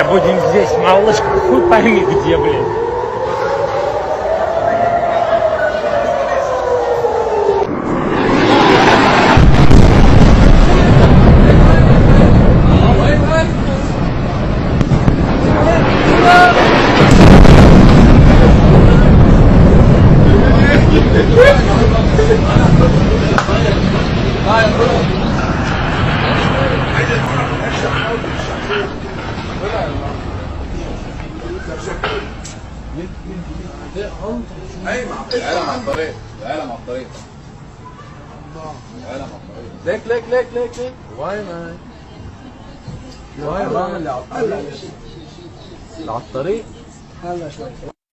будем здесь, малышка, хуй пойми где, блин. العالم على الطريق، العالم على الطريق، العالم على الطريق. ليك واي مان واي مان اللي على الطريق.